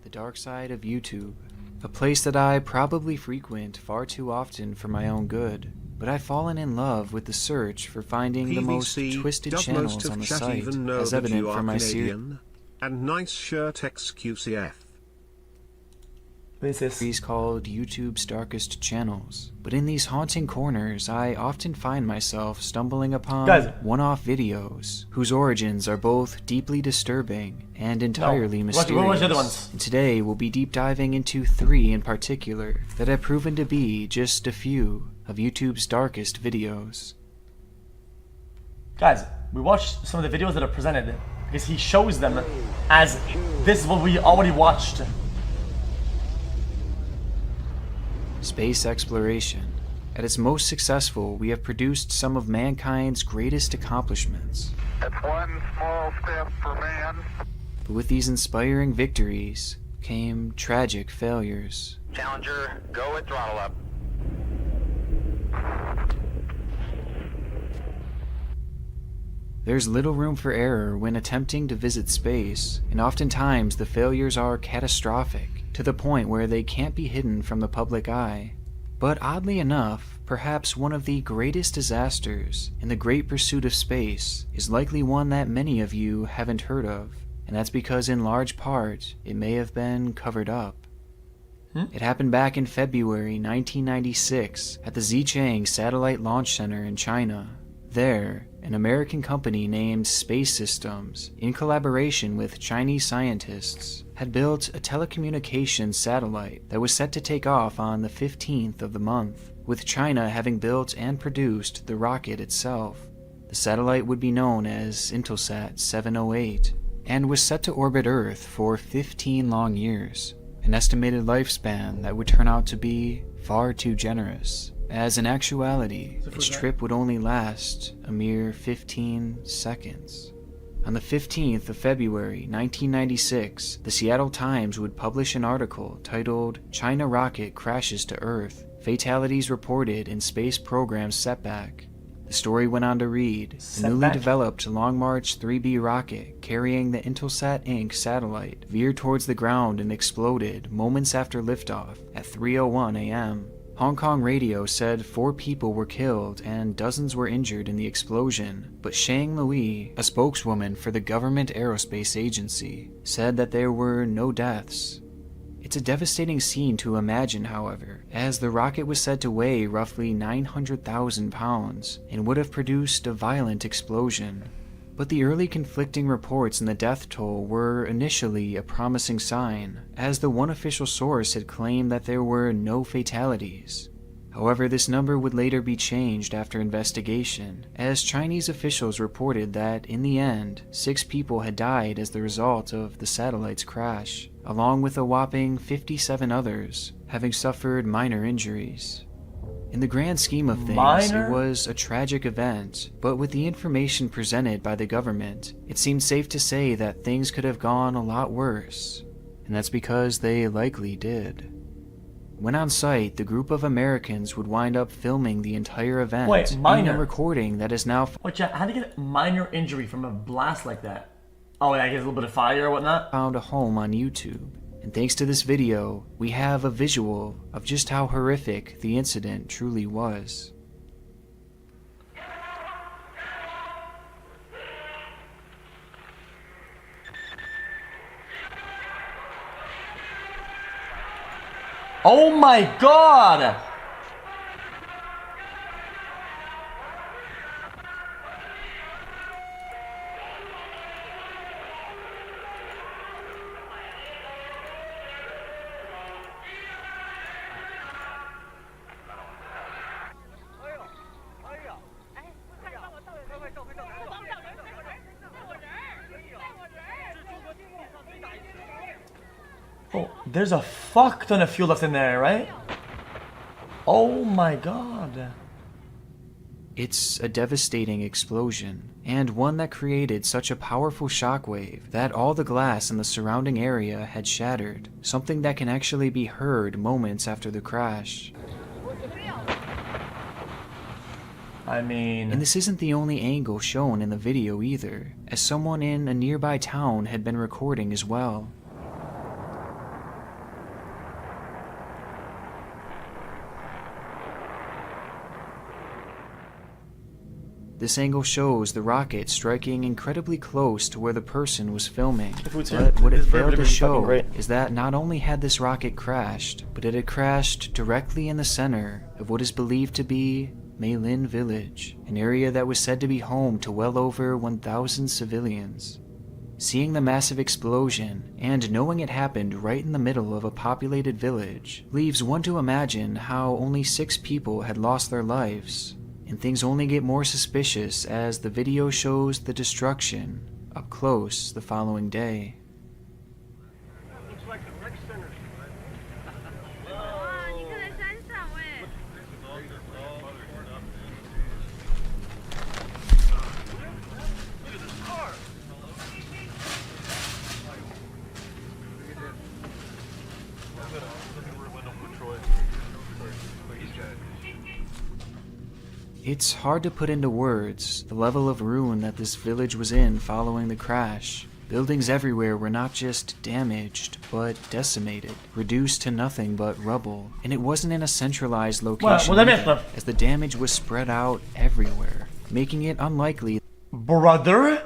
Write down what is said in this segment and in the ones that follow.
the dark side of YouTube, a place that I probably frequent far too often for my own good, but I've fallen in love with the search for finding the most twisted channels on the site, as evident from my series and nice shirt xQcf. Series called YouTube's Darkest Channels. But in these haunting corners, I often find myself stumbling upon one-off videos whose origins are both deeply disturbing and entirely mysterious. And today we'll be deep diving into 3 in particular that have proven to be just a few of YouTube's darkest videos. Guys, we watched some of the videos that are presented because he shows them as this is what we already watched. Space exploration. At its most successful, we have produced some of mankind's greatest accomplishments. That's one small step for man. But with these inspiring victories came tragic failures. Challenger, go at throttle up. There's little room for error when attempting to visit space, and oftentimes the failures are catastrophic, to the point where they can't be hidden from the public eye. But oddly enough, perhaps one of the greatest disasters in the great pursuit of space is likely one that many of you haven't heard of, and that's because in large part, it may have been covered up. It happened back in February 1996 at the Xichang Satellite Launch Center in China. There, an American company named Space Systems, in collaboration with Chinese scientists, had built a telecommunications satellite that was set to take off on the 15th of the month, with China having built and produced the rocket itself. The satellite would be known as Intelsat 708, and was set to orbit Earth for 15 long years, an estimated lifespan that would turn out to be far too generous, as in actuality, its trip would only last a mere 15 seconds. On the 15th of February 1996, the Seattle Times would publish an article titled "China Rocket Crashes to Earth, Fatalities Reported in Space Program Setback." The story went on to read, "The newly developed Long March 3B rocket carrying the Intelsat Inc. satellite veered towards the ground and exploded moments after liftoff at 3:01 a.m. Hong Kong radio said 4 people were killed and dozens were injured in the explosion, but Shang Lui, a spokeswoman for the government aerospace agency, said that there were no deaths. It's a devastating scene to imagine, however, as the rocket was said to weigh roughly 900,000 pounds and would have produced a violent explosion. But the early conflicting reports in the death toll were initially a promising sign, as the one official source had claimed that there were no fatalities. However, this number would later be changed after investigation, as Chinese officials reported that, in the end, 6 people had died as the result of the satellite's crash, along with a whopping 57 others having suffered minor injuries. In the grand scheme of things, it was a tragic event, but with the information presented by the government, it seemed safe to say that things could have gone a lot worse, and that's because they likely did. When on site, the group of Americans would wind up filming the entire event in a recording that is now how do you get a minor injury from a blast like that? Oh, yeah, I guess a little bit of fire or whatnot? Found a home on YouTube. And thanks to this video, we have a visual of just how horrific the incident truly was. Oh my God! Oh, there's a fuck ton of fuel left in there, right? Oh my God. It's a devastating explosion, and one that created such a powerful shockwave that all the glass in the surrounding area had shattered, something that can actually be heard moments after the crash. I mean... And this isn't the only angle shown in the video either, as someone in a nearby town had been recording as well. This angle shows the rocket striking incredibly close to where the person was filming. food's But here. what it This is failed to really fucking show great. is that not only had this rocket crashed, but it had crashed directly in the center of what is believed to be Meilin Village, an area that was said to be home to well over 1,000 civilians. Seeing the massive explosion and knowing it happened right in the middle of a populated village leaves one to imagine how only 6 people had lost their lives, and things only get more suspicious as the video shows the destruction up close the following day. It's hard to put into words the level of ruin that this village was in following the crash. Buildings everywhere were not just damaged, but decimated, reduced to nothing but rubble. And it wasn't in a centralized location either, as the damage was spread out everywhere, making it unlikely Brother?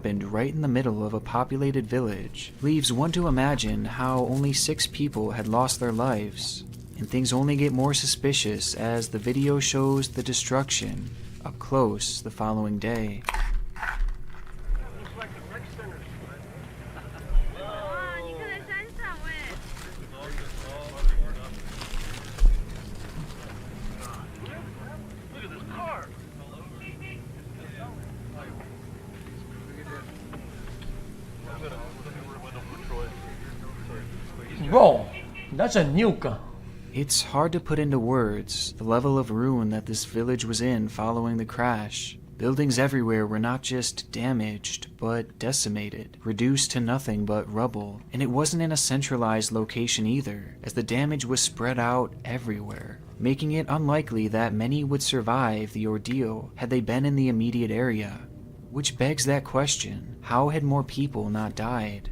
happened right in the middle of a populated village leaves one to imagine how only 6 people had lost their lives. And things only get more suspicious as the video shows the destruction up close the following day. Bro, that's a nuke. It's hard to put into words the level of ruin that this village was in following the crash. Buildings everywhere were not just damaged, but decimated, reduced to nothing but rubble. And it wasn't in a centralized location either, as the damage was spread out everywhere, making it unlikely that many would survive the ordeal had they been in the immediate area. Which begs that question, how had more people not died?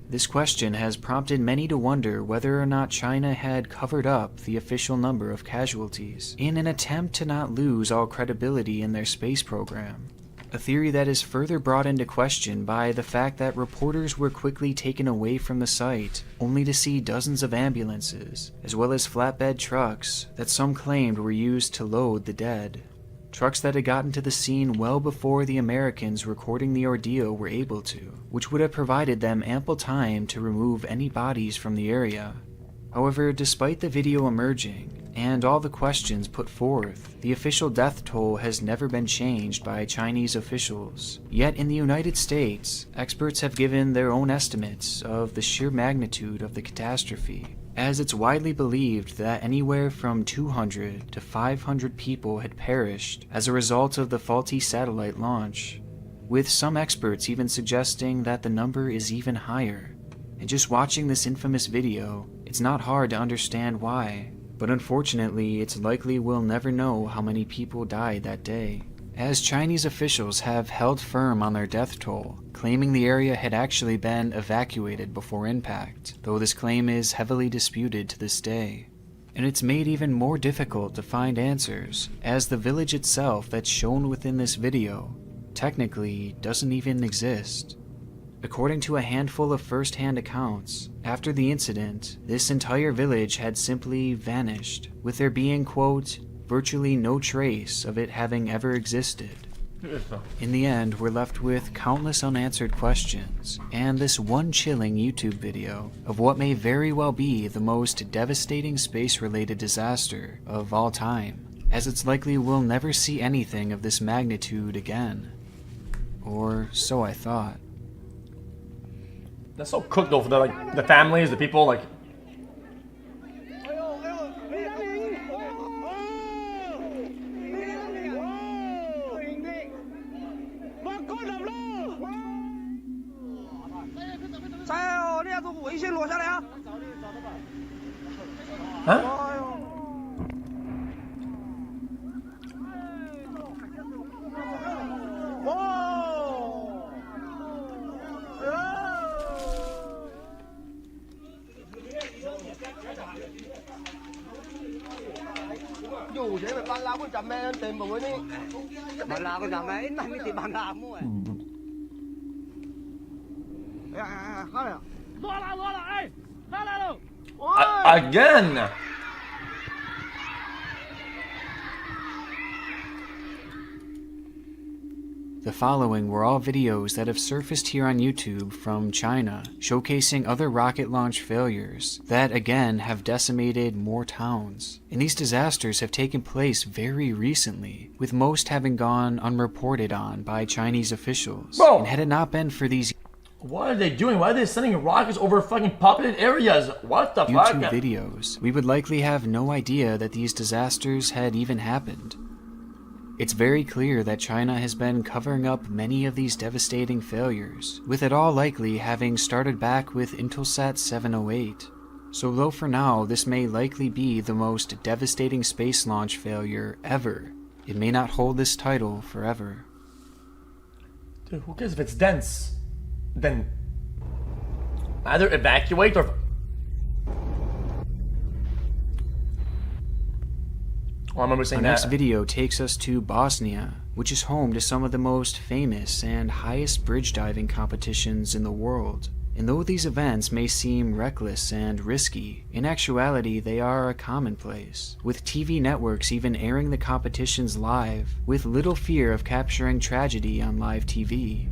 This question has prompted many to wonder whether or not China had covered up the official number of casualties in an attempt to not lose all credibility in their space program. A theory that is further brought into question by the fact that reporters were quickly taken away from the site, only to see dozens of ambulances, as well as flatbed trucks that some claimed were used to load the dead. Trucks that had gotten to the scene well before the Americans recording the ordeal were able to, which would have provided them ample time to remove any bodies from the area. However, despite the video emerging, and all the questions put forth, the official death toll has never been changed by Chinese officials. Yet in the United States, experts have given their own estimates of the sheer magnitude of the catastrophe, as it's widely believed that anywhere from 200 to 500 people had perished as a result of the faulty satellite launch, with some experts even suggesting that the number is even higher. And just watching this infamous video, it's not hard to understand why, but unfortunately it's likely we'll never know how many people died that day, as Chinese officials have held firm on their death toll, claiming the area had actually been evacuated before impact, though this claim is heavily disputed to this day. And it's made even more difficult to find answers, as the village itself that's shown within this video technically doesn't even exist. According to a handful of first-hand accounts, after the incident, this entire village had simply vanished, with there being, quote, virtually no trace of it having ever existed. In the end, we're left with countless unanswered questions, and this one chilling YouTube video of what may very well be the most devastating space-related disaster of all time, as it's likely we'll never see anything of this magnitude again. Or so I thought. That's so cooked though for the families, the people, like. Huh? 有人搬拉 Again. The following were all videos that have surfaced here on YouTube from China, showcasing other rocket launch failures that, again, have decimated more towns. And these disasters have taken place very recently, with most having gone unreported on by Chinese officials. Bro. And had it not been for these What are they doing? Why are they sending rockets over fucking populated areas? What the fuck? YouTube videos, we would likely have no idea that these disasters had even happened. It's very clear that China has been covering up many of these devastating failures, with it all likely having started back with Intelsat 708. So though for now this may likely be the most devastating space launch failure ever, it may not hold this title forever. Dude, who cares if it's dense? Then either evacuate or... Oh, I remember saying Our that. next video takes us to Bosnia, which is home to some of the most famous and highest bridge diving competitions in the world. And though these events may seem reckless and risky, in actuality they are a commonplace, with TV networks even airing the competitions live, with little fear of capturing tragedy on live TV.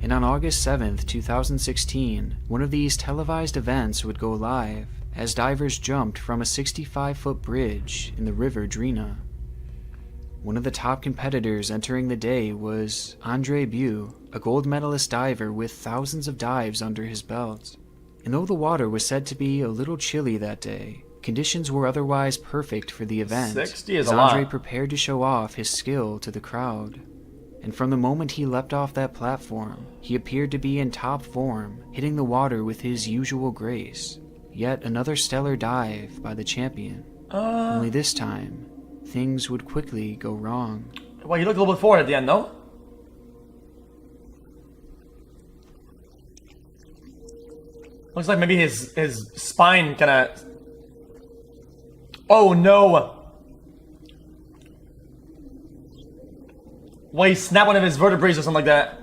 And on August 7th, 2016, one of these televised events would go live, as divers jumped from a 65-foot bridge in the river Drina. One of the top competitors entering the day was Andre Bu, a gold medalist diver with thousands of dives under his belt. And though the water was said to be a little chilly that day, conditions were otherwise perfect for the event, 60 is as a Andre lot. prepared to show off his skill to the crowd. And from the moment he leapt off that platform, he appeared to be in top form, hitting the water with his usual grace. Yet another stellar dive by the champion. Only this time, things would quickly go wrong. Well, you looked a little bit forward at the end, no? Looks like maybe his spine kinda... Oh no! Well, he snapped one of his vertebrae or something like that.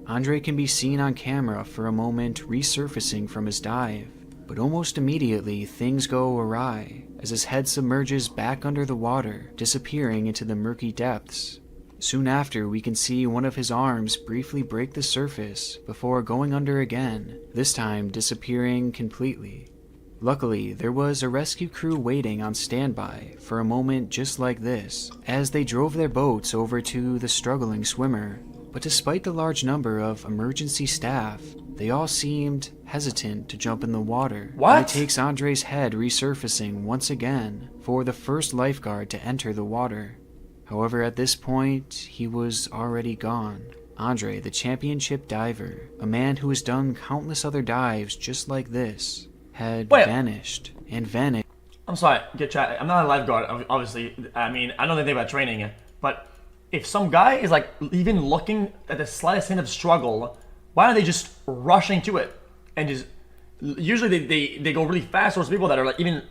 Andre can be seen on camera for a moment resurfacing from his dive, but almost immediately things go awry as his head submerges back under the water, disappearing into the murky depths. Soon after, we can see one of his arms briefly break the surface before going under again, this time disappearing completely. Luckily, there was a rescue crew waiting on standby for a moment just like this, as they drove their boats over to the struggling swimmer. But despite the large number of emergency staff, they all seemed hesitant to jump in the water. What? And it takes Andre's head resurfacing once again for the first lifeguard to enter the water. However, at this point, he was already gone. Andre, the championship diver, a man who has done countless other dives just like this, had vanished and vanished. I'm sorry, get chat. I'm not a lifeguard, obviously. I mean, I don't know anything about training, but if some guy is like even looking at the slightest hint of struggle, why aren't they just rushing to it and just? Usually they go really fast towards people that are like even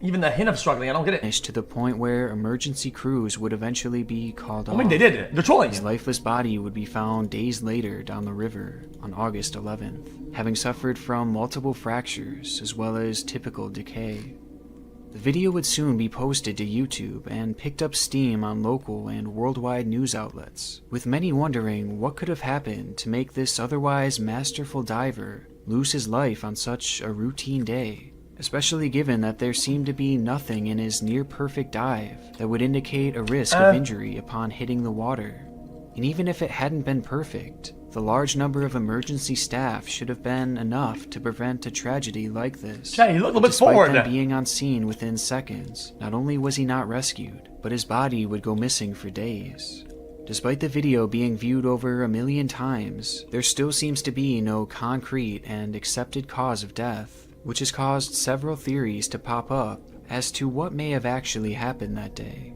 the hint of struggling. I don't get it. To the point where emergency crews would eventually be called off. I mean, they did. They're trolling His him. lifeless body would be found days later down the river on August 11th, having suffered from multiple fractures as well as typical decay. The video would soon be posted to YouTube and picked up steam on local and worldwide news outlets, with many wondering what could have happened to make this otherwise masterful diver lose his life on such a routine day, especially given that there seemed to be nothing in his near-perfect dive that would indicate a risk of injury upon hitting the water. And even if it hadn't been perfect, the large number of emergency staff should have been enough to prevent a tragedy like this. Chat, he looked a little bit Despite forward. them being on scene within seconds, not only was he not rescued, but his body would go missing for days. Despite the video being viewed over 1 million times, there still seems to be no concrete and accepted cause of death, which has caused several theories to pop up as to what may have actually happened that day.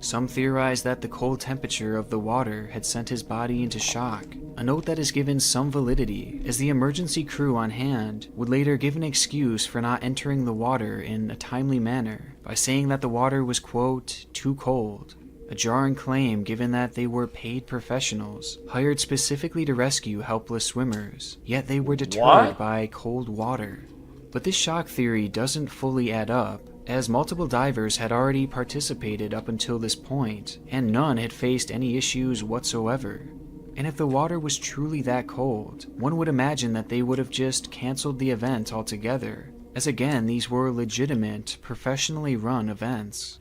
Some theorize that the cold temperature of the water had sent his body into shock, a note that is given some validity, as the emergency crew on hand would later give an excuse for not entering the water in a timely manner by saying that the water was, quote, too cold. A jarring claim given that they were paid professionals, hired specifically to rescue helpless swimmers, yet they were deterred by cold water. But this shock theory doesn't fully add up, as multiple divers had already participated up until this point, and none had faced any issues whatsoever. And if the water was truly that cold, one would imagine that they would have just cancelled the event altogether, as again these were legitimate, professionally run events.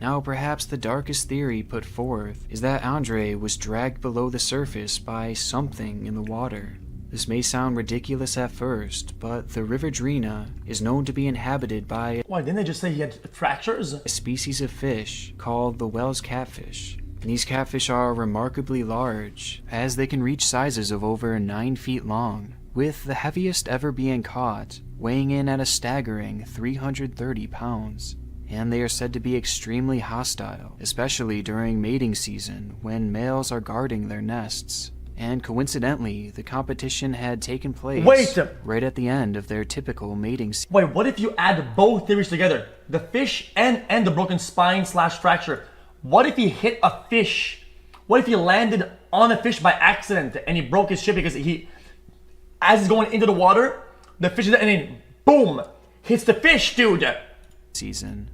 Now perhaps the darkest theory put forth is that Andre was dragged below the surface by something in the water. This may sound ridiculous at first, but the River Drina is known to be inhabited by Why, didn't they just say he had fractures? a species of fish called the Wells catfish. And these catfish are remarkably large, as they can reach sizes of over 9 feet long, with the heaviest ever being caught weighing in at a staggering 330 pounds. And they are said to be extremely hostile, especially during mating season when males are guarding their nests. And coincidentally, the competition had taken place right at the end of their typical mating season. Wait, what if you add both theories together? The fish and the broken spine / fracture. What if he hit a fish? What if he landed on a fish by accident and he broke his ship because as he's going into the water, the fish is, and then boom, hits the fish, dude. Season.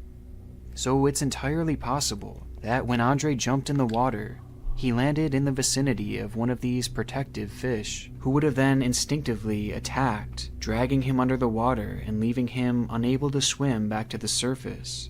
So it's entirely possible that when Andre jumped in the water, he landed in the vicinity of one of these protective fish, who would have then instinctively attacked, dragging him under the water and leaving him unable to swim back to the surface.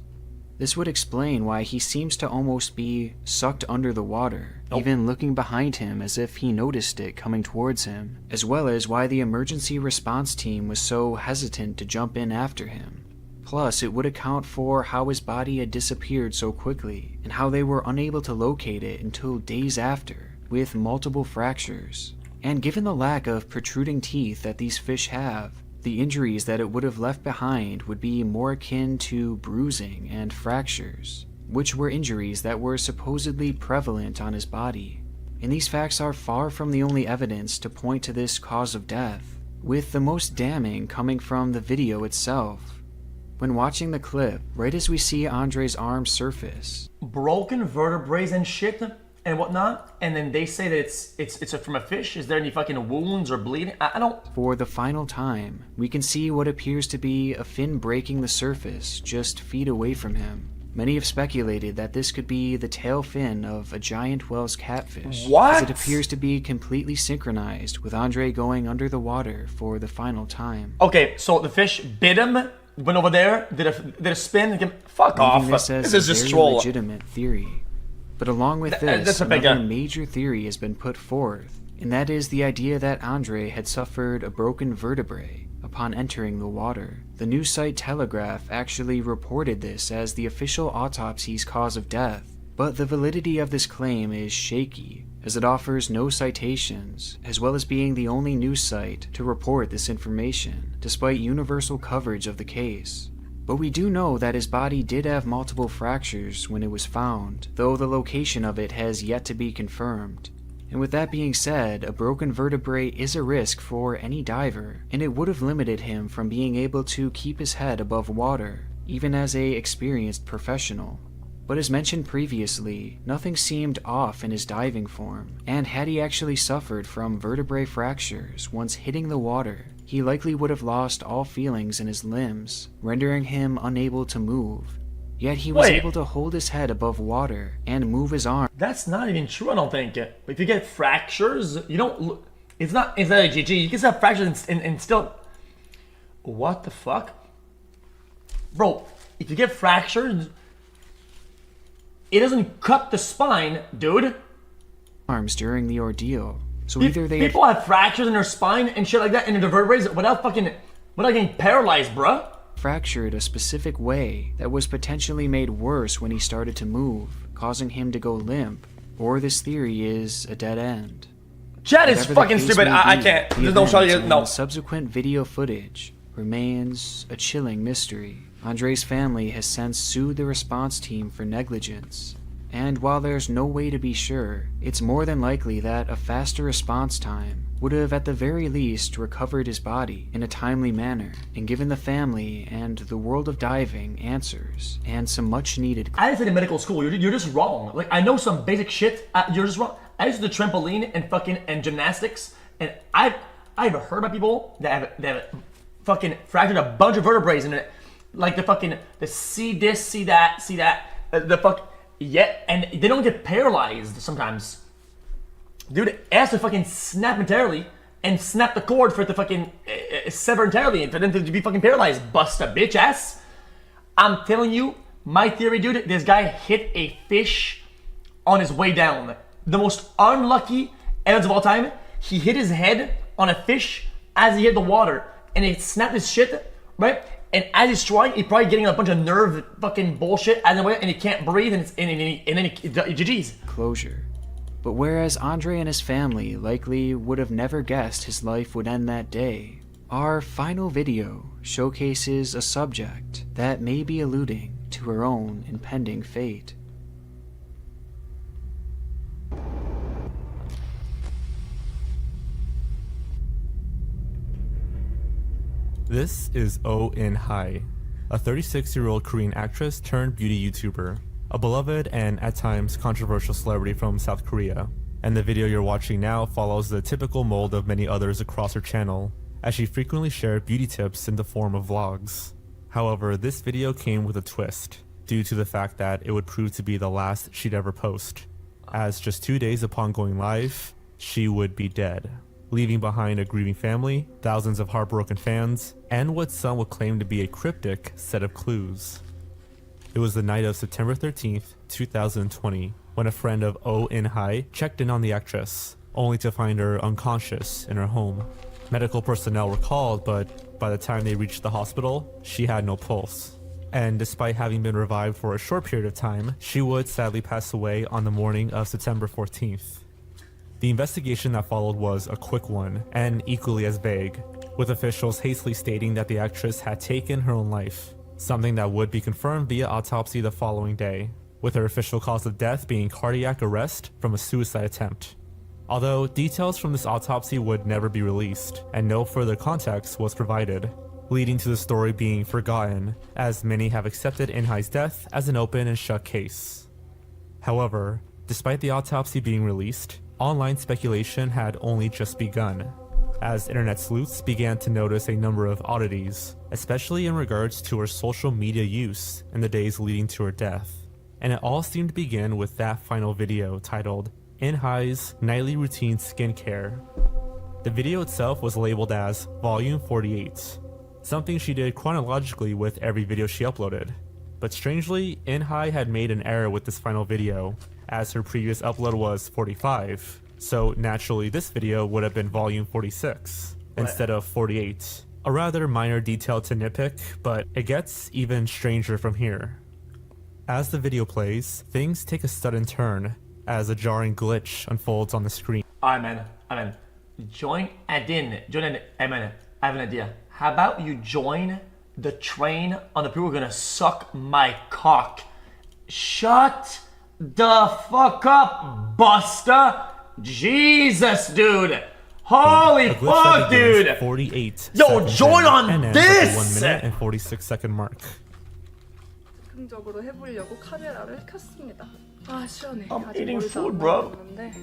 This would explain why he seems to almost be sucked under the water, even looking behind him as if he noticed it coming towards him, as well as why the emergency response team was so hesitant to jump in after him. Plus, it would account for how his body had disappeared so quickly, and how they were unable to locate it until days after, with multiple fractures. And given the lack of protruding teeth that these fish have, the injuries that it would have left behind would be more akin to bruising and fractures, which were injuries that were supposedly prevalent on his body. And these facts are far from the only evidence to point to this cause of death, with the most damning coming from the video itself. When watching the clip, right as we see Andre's arm surface, Broken vertebrae and shit and whatnot, and then they say that it's from a fish. Is there any fucking wounds or bleeding? I don't. For the final time, we can see what appears to be a fin breaking the surface just feet away from him. Many have speculated that this could be the tail fin of a giant Wells catfish, as it appears to be completely synchronized with Andre going under the water for the final time. Okay, so the fish bit him. Went over there, did a spin, fuck off. This is just a legitimate theory. But along with this, another major theory has been put forth, and that is the idea that Andre had suffered a broken vertebrae upon entering the water. The news site Telegraph actually reported this as the official autopsy's cause of death, but the validity of this claim is shaky, as it offers no citations, as well as being the only news site to report this information, despite universal coverage of the case. But we do know that his body did have multiple fractures when it was found, though the location of it has yet to be confirmed. And with that being said, a broken vertebrae is a risk for any diver, and it would have limited him from being able to keep his head above water, even as an experienced professional. But as mentioned previously, nothing seemed off in his diving form, and had he actually suffered from vertebrae fractures once hitting the water, he likely would have lost all feelings in his limbs, rendering him unable to move. Yet he was able to hold his head above water and move his arm. That's not even true, I don't think. If you get fractures, you don't... It's not a GG. You can have fractures and still... What the fuck? Bro, if you get fractures... It doesn't cut the spine, dude. Arms during the ordeal. So either they people have fractures in their spine and shit like that in their vertebrae without getting paralyzed, bruh. Fractured a specific way that was potentially made worse when he started to move, causing him to go limp, or this theory is a dead end. Chat is fucking stupid. I can't. There's no shot. No. Subsequent video footage remains a chilling mystery. Andre's family has since sued the response team for negligence, and while there's no way to be sure, it's more than likely that a faster response time would have at the very least recovered his body in a timely manner and given the family and the world of diving answers and some much needed. I didn't say in medical school, you're just wrong. Like, I know some basic shit, you're just wrong. I used to do trampoline and gymnastics, and I've heard about people that have fucking fractured a bunch of vertebrae in it. Like the see this, see that, and they don't get paralyzed sometimes. Dude, it has to fucking snap entirely and snap the cord for it to fucking sever entirely and for them to be fucking paralyzed. Bust a bitch ass. I'm telling you, my theory, dude, this guy hit a fish on his way down. The most unlucky events of all time. He hit his head on a fish as he hit the water and it snapped his shit, right? And as he's trying, he's probably getting a bunch of nerve fucking bullshit out of the way, and he can't breathe, and then he GG's. Closure. But whereas Andre and his family likely would have never guessed his life would end that day, our final video showcases a subject that may be alluding to her own impending fate. This is Oh In Hai, a 36-year-old Korean actress turned beauty YouTuber, a beloved and at times controversial celebrity from South Korea. And the video you're watching now follows the typical mold of many others across her channel, as she frequently shared beauty tips in the form of vlogs. However, this video came with a twist, due to the fact that it would prove to be the last she'd ever post, as just 2 days upon going live, she would be dead, leaving behind a grieving family, thousands of heartbroken fans, and what some would claim to be a cryptic set of clues. It was the night of September 13th, 2020, when a friend of Oh In Hai checked in on the actress, only to find her unconscious in her home. Medical personnel were called, but by the time they reached the hospital, she had no pulse. And despite having been revived for a short period of time, she would sadly pass away on the morning of September 14th. The investigation that followed was a quick one, and equally as vague, with officials hastily stating that the actress had taken her own life, something that would be confirmed via autopsy the following day, with her official cause of death being cardiac arrest from a suicide attempt. Although details from this autopsy would never be released, and no further context was provided, leading to the story being forgotten, as many have accepted In Hai's death as an open and shut case. However, despite the autopsy being released, online speculation had only just begun, as internet sleuths began to notice a number of oddities, especially in regards to her social media use in the days leading to her death. And it all seemed to begin with that final video titled In Hai's Nightly Routine Skincare. The video itself was labeled as Volume 48, something she did chronologically with every video she uploaded. But strangely, In Hai had made an error with this final video, as her previous upload was 45, so naturally this video would have been volume 46 instead of 48. A rather minor detail to nitpick, but it gets even stranger from here. As the video plays, things take a sudden turn as a jarring glitch unfolds on the screen. Alright man, join Adin, man, I have an idea. How about you join the train on the people who are gonna suck my cock? Shut the fuck up, Buster! Jesus, dude! Holy fuck, dude! 48 Yo, join on this! 1 minute and 46 second mark. 즉흥적으로 해보려고 카메라를 켰습니다. 아 시원해. I'm 아직 eating 머리도 food, 안 bro. 나왔는데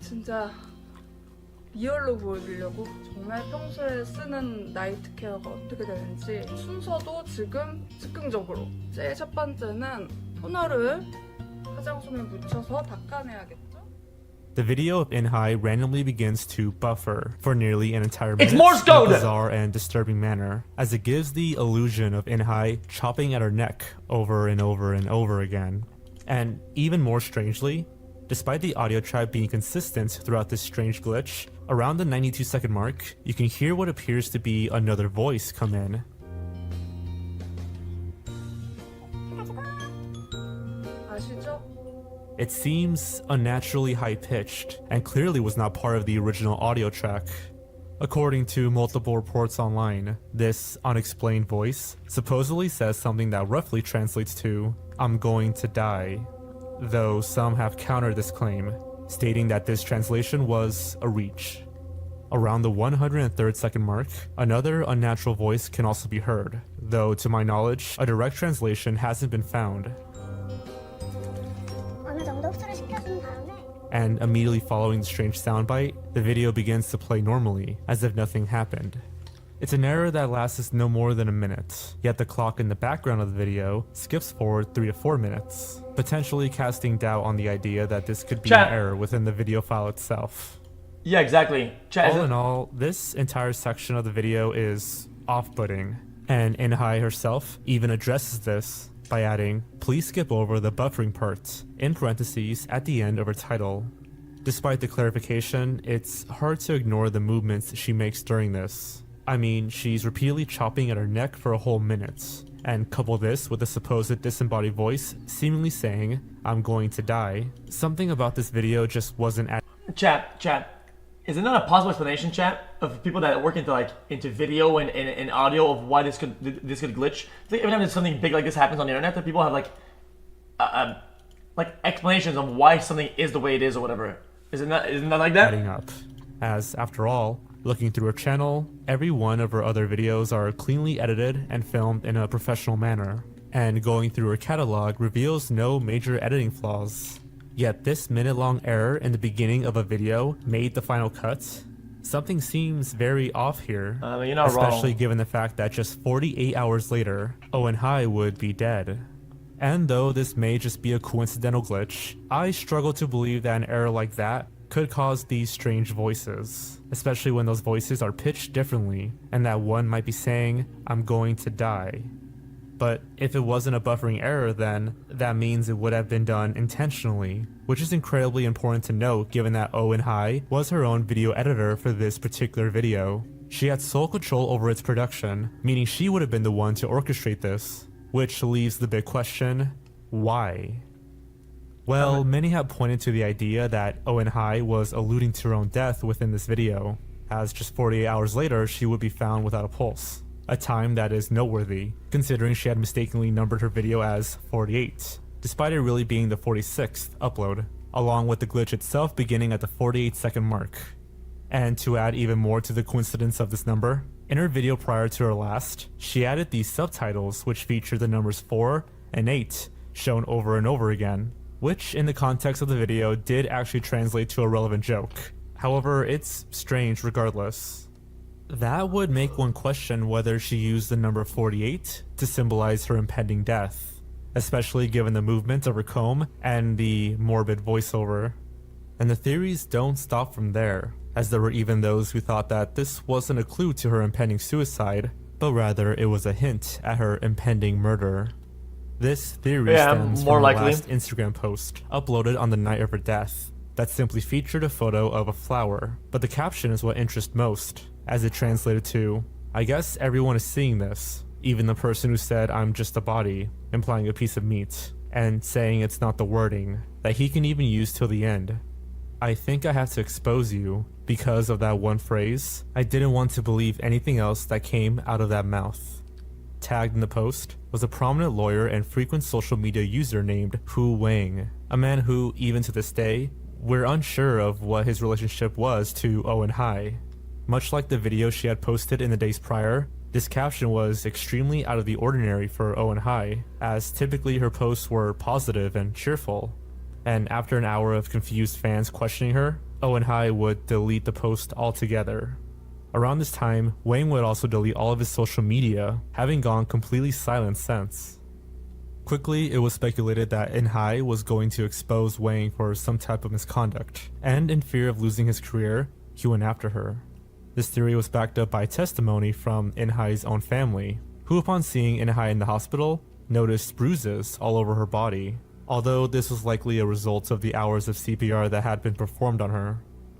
진짜 리얼로 보여주려고 정말 평소에 쓰는 나이트 케어가 어떻게 되는지 순서도 지금 즉흥적으로 제일 첫 번째는 토너를 화장솜에 묻혀서 닦아내야겠죠? The video of In Hai randomly begins to buffer for nearly an entire minute It's Morse in a code! bizarre and disturbing manner, as it gives the illusion of In Hai chopping at her neck over and over and over again. And even more strangely, despite the audio track being consistent throughout this strange glitch, around the 92-second mark, you can hear what appears to be another voice come in. 아시죠? It seems unnaturally high-pitched, and clearly was not part of the original audio track. According to multiple reports online, this unexplained voice supposedly says something that roughly translates to, "I'm going to die," though some have countered this claim, stating that this translation was a reach. Around the 103rd second mark, another unnatural voice can also be heard, though to my knowledge, a direct translation hasn't been found. 어느 정도 흡수를 시켜준 다음에 And immediately following the strange soundbite, the video begins to play normally, as if nothing happened. It's an error that lasts no more than a minute, yet the clock in the background of the video skips forward 3 to 4 minutes, potentially casting doubt on the idea that this could be Chat. an error within the video file itself. Yeah, exactly. Chat, All in all, this entire section of the video is off-putting, and Inhai herself even addresses this by adding, "Please skip over the buffering part," in parentheses at the end of her title. Despite the clarification, it's hard to ignore the movements she makes during this. I mean, she's repeatedly chopping at her neck for a whole minute, and couple this with the supposed disembodied voice seemingly saying, "I'm going to die." Something about this video just wasn't Chat. Is there not a possible explanation, chat, of people that work into video and audio of why this could glitch? I think every time there's something big like this happens on the internet, that people have like explanations of why something is the way it is or whatever. Isn't that like that? adding up. As, after all, looking through her channel, every one of her other videos are cleanly edited and filmed in a professional manner, and going through her catalog reveals no major editing flaws. Yet this minute-long error in the beginning of a video made the final cut? Something seems very off here, You're not especially wrong. given the fact that just 48 hours later, Owen Hai would be dead. And though this may just be a coincidental glitch, I struggle to believe that an error like that could cause these strange voices, especially when those voices are pitched differently, and that one might be saying, "I'm going to die." But if it wasn't a buffering error, then that means it would have been done intentionally, which is incredibly important to note given that Owen Hai was her own video editor for this particular video. She had sole control over its production, meaning she would have been the one to orchestrate this, which leaves the big question, why? Well, many have pointed to the idea that Owen Hai was alluding to her own death within this video, as just 48 hours later she would be found without a pulse. A time that is noteworthy, considering she had mistakenly numbered her video as 48, despite it really being the 46th upload, along with the glitch itself beginning at the 48-second mark. And to add even more to the coincidence of this number, in her video prior to her last, she added these subtitles which feature the numbers 4 and 8 shown over and over again, which in the context of the video did actually translate to a relevant joke. However, it's strange regardless. That would make one question whether she used the number 48 to symbolize her impending death, especially given the movement of her comb and the morbid voiceover. And the theories don't stop from there, as there were even those who thought that this wasn't a clue to her impending suicide, but rather it was a hint at her impending murder. This theory stems more from likely. her last Instagram post, uploaded on the night of her death, that simply featured a photo of a flower, but the caption is what interests most, as it translated to, "I guess everyone is seeing this, even the person who said I'm just a body," implying a piece of meat, and saying it's not the wording that he can even use till the end. "I think I have to expose you. Because of that one phrase, I didn't want to believe anything else that came out of that mouth." Tagged in the post was a prominent lawyer and frequent social media user named Hu Wang, a man who, even to this day, we're unsure of what his relationship was to Owen Hai. Much like the video she had posted in the days prior, this caption was extremely out of the ordinary for Owen Hai, as typically her posts were positive and cheerful. And after an hour of confused fans questioning her, Owen Hai would delete the post altogether. Around this time, Wang would also delete all of his social media, having gone completely silent since. Quickly, it was speculated that Inhai was going to expose Wang for some type of misconduct, and in fear of losing his career, he went after her. This theory was backed up by testimony from Inhai's own family, who upon seeing Inhai in the hospital, noticed bruises all over her body, although this was likely a result of the hours of CPR that had been performed on her.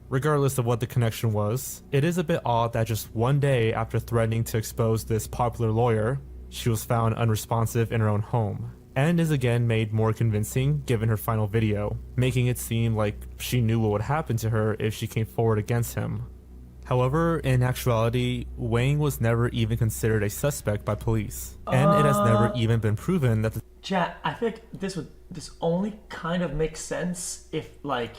Regardless of what the connection was, it is a bit odd that just one day after threatening to expose this popular lawyer, she was found unresponsive in her own home, and is again made more convincing given her final video, making it seem like she knew what would happen to her if she came forward against him. However, in actuality, Wang was never even considered a suspect by police, and it has never even been proven that the Chat, I think this only kind of makes sense if like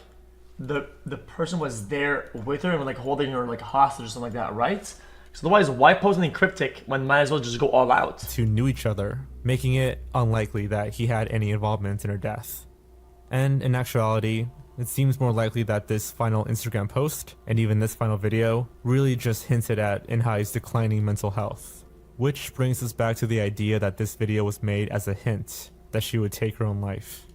the person was there with her and like holding her like hostage or something like that, right? So otherwise, why pose anything cryptic when might as well just go all out? two knew each other, making it unlikely that he had any involvement in her death. And in actuality, it seems more likely that this final Instagram post, and even this final video, really just hinted at Inhai's declining mental health. Which brings us back to the idea that this video was made as a hint that she would take her own life.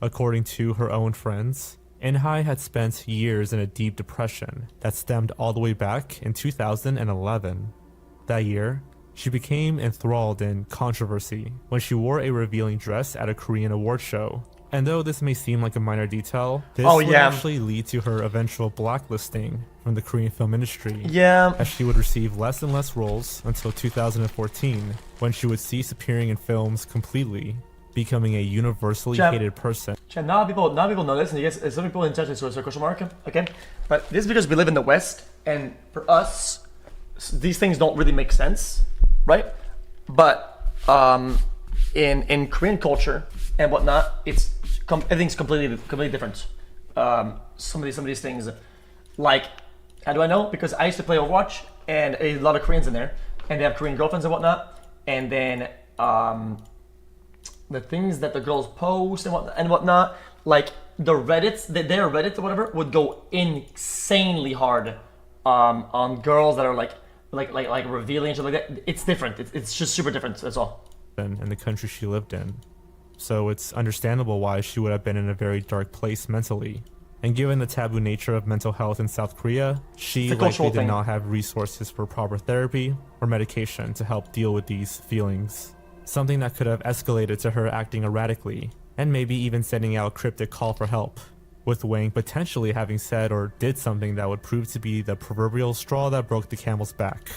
According to her own friends, Inhai had spent years in a deep depression that stemmed all the way back in 2011. That year, she became enthralled in controversy when she wore a revealing dress at a Korean award show. And though this may seem like a minor detail, this would actually lead to her eventual blacklisting from the Korean film industry. Yeah. As she would receive less and less roles until 2014, when she would cease appearing in films completely, becoming a universally hated person. Now people know this, and you guys, some people in chat is a question mark, okay? But this is because we live in the West, and for us, these things don't really make sense, right? But in Korean culture and whatnot, everything's completely different. Some of these things, like, how do I know? Because I used to play Overwatch, and a lot of Koreans in there, and they have Korean girlfriends and whatnot, and then the things that the girls post and whatnot, like the Reddits, their Reddits or whatever, would go insanely hard on girls that are like revealing and shit like that. It's different. It's just super different. That's all. In the country she lived in. So it's understandable why she would have been in a very dark place mentally. And given the taboo nature of mental health in South Korea, she likely did not have resources for proper therapy or medication to help deal with these feelings. Something that could have escalated to her acting erratically, and maybe even sending out a cryptic call for help, with Wang potentially having said or did something that would prove to be the proverbial straw that broke the camel's back.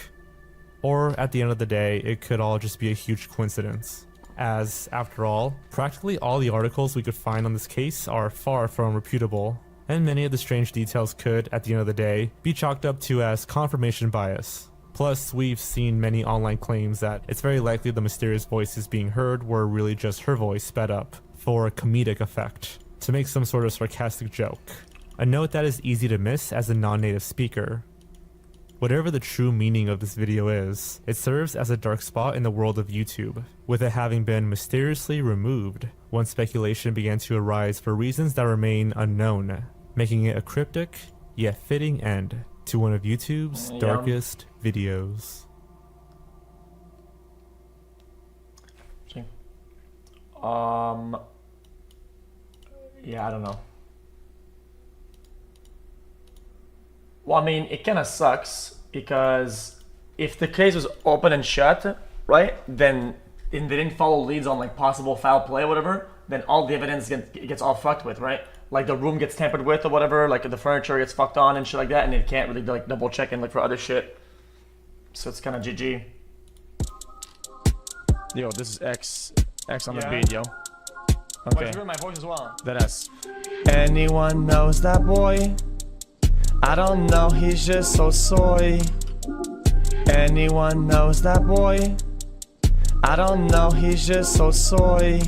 Or, at the end of the day, it could all just be a huge coincidence. As, after all, practically all the articles we could find on this case are far from reputable, and many of the strange details could, at the end of the day, be chalked up to as confirmation bias. Plus, we've seen many online claims that it's very likely the mysterious voices being heard were really just her voice sped up, for a comedic effect, to make some sort of sarcastic joke. A note that is easy to miss as a non-native speaker. Whatever the true meaning of this video is, it serves as a dark spot in the world of YouTube, with it having been mysteriously removed when speculation began to arise for reasons that remain unknown, making it a cryptic, yet fitting end to one of YouTube's darkest videos. Yeah, I don't know. Well, I mean, it kind of sucks because if the case was open and shut, right, then they didn't follow leads on like possible foul play or whatever, then all the evidence gets all fucked with, right? Like the room gets tampered with or whatever, like the furniture gets fucked on and shit like that, and it can't really like double check and look for other shit. So it's kind of GG. Yo, this is X on the beat, yo. Okay. Wait, you heard my voice as well. That ass. Anyone knows that boy? I don't know, he's just so soy. Anyone knows that boy? I don't know, he's just so soy.